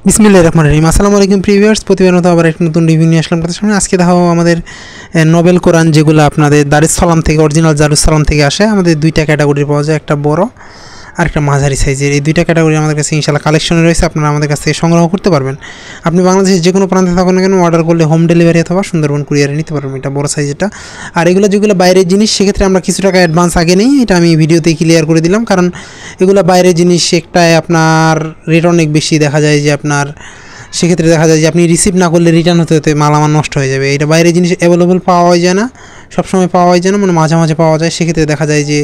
বিসমিল্লাহির রহমানির রহিম। আসসালামু আলাইকুম প্রিভিউয়ার্স, প্রতিবার মতো আবার একটা নতুন রিভিউ নিয়ে আসলাম আপনাদের সামনে। আজকে দেখাবো আমাদের নোবেল কোরআন, যেগুলো আপনাদের দারুস সালাম থেকে, অরিজিনাল দারুস সালাম থেকে আসে। আমাদের দুইটা ক্যাটাগরি পাওয়া যায়, একটা বড় আর একটা মাঝারি সাইজের। এই দুইটা ক্যাটাগরি আমাদের কাছে ইনশাআল্লাহ কালেকশনে রয়েছে, আপনারা আমাদের কাছ থেকে সংগ্রহ করতে পারবেন। আপনি বাংলাদেশের যে কোনো প্রান্তে থাকুন না কেন, অর্ডার করলে হোম ডেলিভারি অথবা সুন্দরবন কুরিয়ারে নিতে পারবেন। এটা বড় সাইজেরটা। আর এগুলো যেগুলো বাইরের জিনিস, সেক্ষেত্রে আমরা কিছু টাকা অ্যাডভান্স আগে নেই, এটা আমি ভিডিওতে ক্লিয়ার করে দিলাম। কারণ এগুলো বাইরের জিনিস, একটায় আপনার রেট অনেক বেশি, দেখা যায় যে আপনার সেক্ষেত্রে দেখা যায় যে আপনি রিসিভ না করলে রিটার্ন হতে হতে মাল আমার নষ্ট হয়ে যাবে। এটা বাইরের জিনিস অ্যাভেলেবল পাওয়া যায় না, সবসময় পাওয়া যায় না, মানে মাঝে মাঝে পাওয়া যায়। সেক্ষেত্রে দেখা যায় যে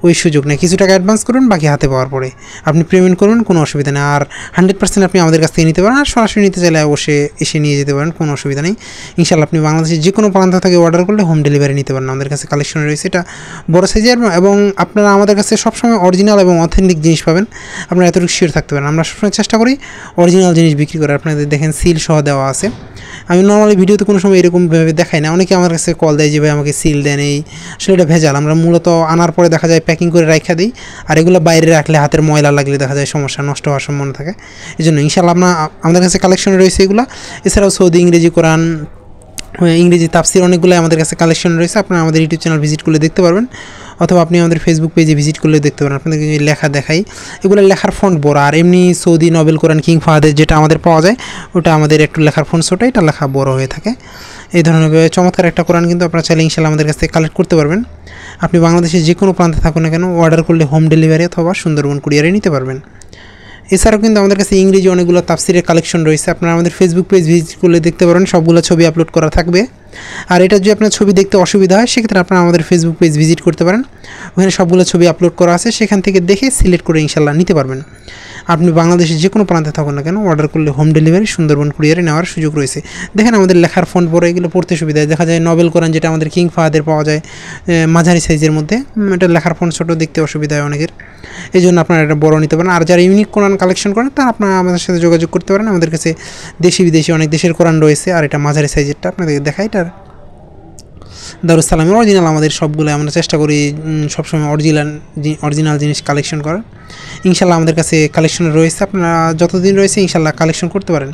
ওই সুযোগ নেই। কিছু টাকা অ্যাডভান্স করুন, বাকি হাতে পাওয়ার পরে আপনি পেমেন্ট করুন, কোনো অসুবিধা নেই। আর 100% আপনি আমাদের কাছ থেকে নিতে পারেন। আর সরাসরি নিতে চাইলে অবশ্যই এসে নিয়ে যেতে পারেন, কোনো অসুবিধা নেই। ইনশাআল্লাহ আপনি বাংলাদেশের যে কোনো প্রান্ত থেকে অর্ডার করলে হোম ডেলিভারি নিতে পারেন। আমাদের কাছে কালেকশন রয়েছে, এটা বড় সাইজের, এবং আপনারা আমাদের কাছে সবসময় অরিজিনাল এবং অথেন্টিক জিনিস পাবেন। আপনারা এতটুকু শিওর থাকতে পারেন। আমরা সবসময় চেষ্টা করি অরিজিনাল জিনিস বিক্রি করার। আপনাদের দেখেন সিল সহ দেওয়া আছে। আমি নর্মালি ভিডিওতে কোনো সময় এরকমভাবে দেখাই না। অনেকে আমার কাছে কল দেয় যে ভাই আমাকে সিল দেন, এই আসলে এটা ভেজাল। আমরা মূলত আনার পরে দেখা যায় প্যাকিং করে রাখা দিই, আর এগুলো বাইরে রাখলে হাতের ময়লা লাগলে দেখা যায় সমস্যা, নষ্ট হওয়ার সম্ভাবনা থাকে। এই জন্য ইনশাআল্লাহ আমাদের কাছে কালেকশন রয়েছে এগুলো। এছাড়াও সৌদি ইংরেজি কোরআন, ইংরেজি তাফসির অনেকগুলো আমাদের কাছে কালেকশন রয়েছে। আপনারা আমাদের ইউটিউব চ্যানেল ভিজিট করলে দেখতে পারবেন, অথবা আপনি আমাদের ফেসবুক পেজে ভিজিট করলে দেখতে পারেন। আপনাদেরকে যে লেখা দেখাই, এগুলো লেখার ফন্ট বড়। আর এমনি সৌদি নোবেল কোরআন কিং ফাহাদের যেটা আমাদের পাওয়া যায়, ওটা আমাদের একটু লেখার ফন্ট ছোটো, এটা লেখা বড় হয়ে থাকে। এই ধরনের চমৎকার একটা কোরআন কিন্তু আপনারা চাইলে ইনশাআল্লাহ আমাদের কাছ থেকে কালেক্ট করতে পারবেন। আপনি বাংলাদেশের যে কোনো প্রান্তে থাকুন না কেন, অর্ডার করলে হোম ডেলিভারি অথবা সুন্দরবন কুরিয়ারে নিতে পারবেন। এছাড়াও কিন্তু আমাদের কাছে ইংরেজি অনেকগুলো তাফসিরের কালেকশন রয়েছে। আপনারা আমাদের ফেসবুক পেজ ভিজিট করলে দেখতে পারেন, সবগুলো ছবি আপলোড করা থাকবে। আর এটা যদি আপনার ছবি দেখতে অসুবিধা হয়, সেক্ষেত্রে আপনারা আমাদের ফেসবুক পেজ ভিজিট করতে পারেন, ওখানে সবগুলো ছবি আপলোড করা আছে, সেখান থেকে দেখে সিলেক্ট করে ইনশাআল্লাহ নিতে পারবেন। আপনি বাংলাদেশের যে কোনো প্রান্তে থাকুন না কেন, অর্ডার করলে হোম ডেলিভারি সুন্দরবন কুরিয়ারে নেওয়ার সুযোগ রয়েছে। দেখেন আমাদের লেখার ফন্ট বড়, এগুলো পড়তে সুবিধা। দেখা যায় নোবেল কোরআন যেটা আমাদের কিং ফাহাদের পাওয়া যায় মাঝারি সাইজের মধ্যে, এটা লেখার ফন্ট ছোটো, দেখতে অসুবিধা হয় অনেকের। এই জন্য আপনারা এটা বড় নিতে পারেন। আর যারা ইউনিক কোরআন কালেকশন করেন, তারা আপনারা আমাদের সাথে যোগাযোগ করতে পারেন। আমাদের কাছে দেশি বিদেশি অনেক দেশের কোরআন রয়েছে। আর এটা মাঝারি সাইজেরটা আপনাদেরকে দেখাই, এটার দারুস সালামের অরিজিনাল। আমাদের সবগুলো আমরা চেষ্টা করি সবসময় অরিজিনাল জিনিস কালেকশন করার। ইনশাআল্লাহ আমাদের কাছে কালেকশন রয়েছে, আপনারা যতদিন রয়েছে ইনশাআল্লাহ কালেকশন করতে পারেন।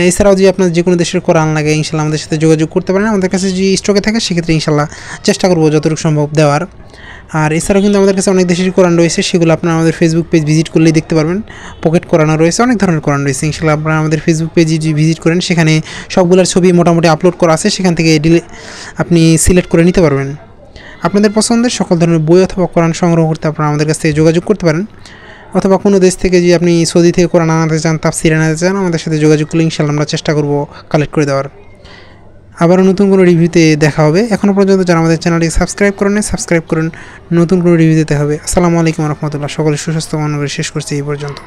এছাড়াও যদি আপনার যে কোনো দেশের কোরআন লাগে, ইনশাআল্লাহ আমাদের সাথে যোগাযোগ করতে পারেন। আমাদের কাছে যদি স্টকে থাকে, সেক্ষেত্রে ইনশাআল্লাহ চেষ্টা করবো যতটুকু সম্ভব দেওয়ার। আর এছাড়াও কিন্তু আমাদের কাছে অনেক দেশের কোরআন রয়েছে, সেগুলো আপনারা আমাদের ফেসবুক পেজ ভিজিট করলেই দেখতে পারবেন। পকেট কোরআনও রয়েছে, অনেক ধরনের কোরআন রয়েছে। ইনশাআল্লাহ আপনারা আমাদের ফেসবুক পেজ যদি ভিজিট করেন, সেখানে সবগুলোর ছবি মোটামুটি আপলোড করা আছে, সেখান থেকে আপনি সিলেক্ট করে নিতে পারবেন। আপনাদের পছন্দের সকল ধরনের বই অথবা কোরআন সংগ্রহ করতে আপনারা আমাদের কাছ থেকে যোগাযোগ করতে পারেন। অথবা কোনো দেশ থেকে যদি আপনি সৌদি থেকে কোরআন আনাতে চান, তাফসির আনাতে চান, আমাদের সাথে যোগাযোগ করলে ইনশাআল্লাহ আমরা চেষ্টা করব কালেক্ট করে দেওয়ার। আবারও নতুন কোনো রিভিউতে দেখা হবে। এখনও পর্যন্ত যারা আমাদের চ্যানেলটি সাবস্ক্রাইব করেন, সাবস্ক্রাইব করুন। নতুন কোনো রিভিউ দিতে হবে। আসসালামু আলাইকুম রহমতুল্লাহ। সকলের সুস্বাস্থ্য কামনা করে শেষ করছি এই পর্যন্ত।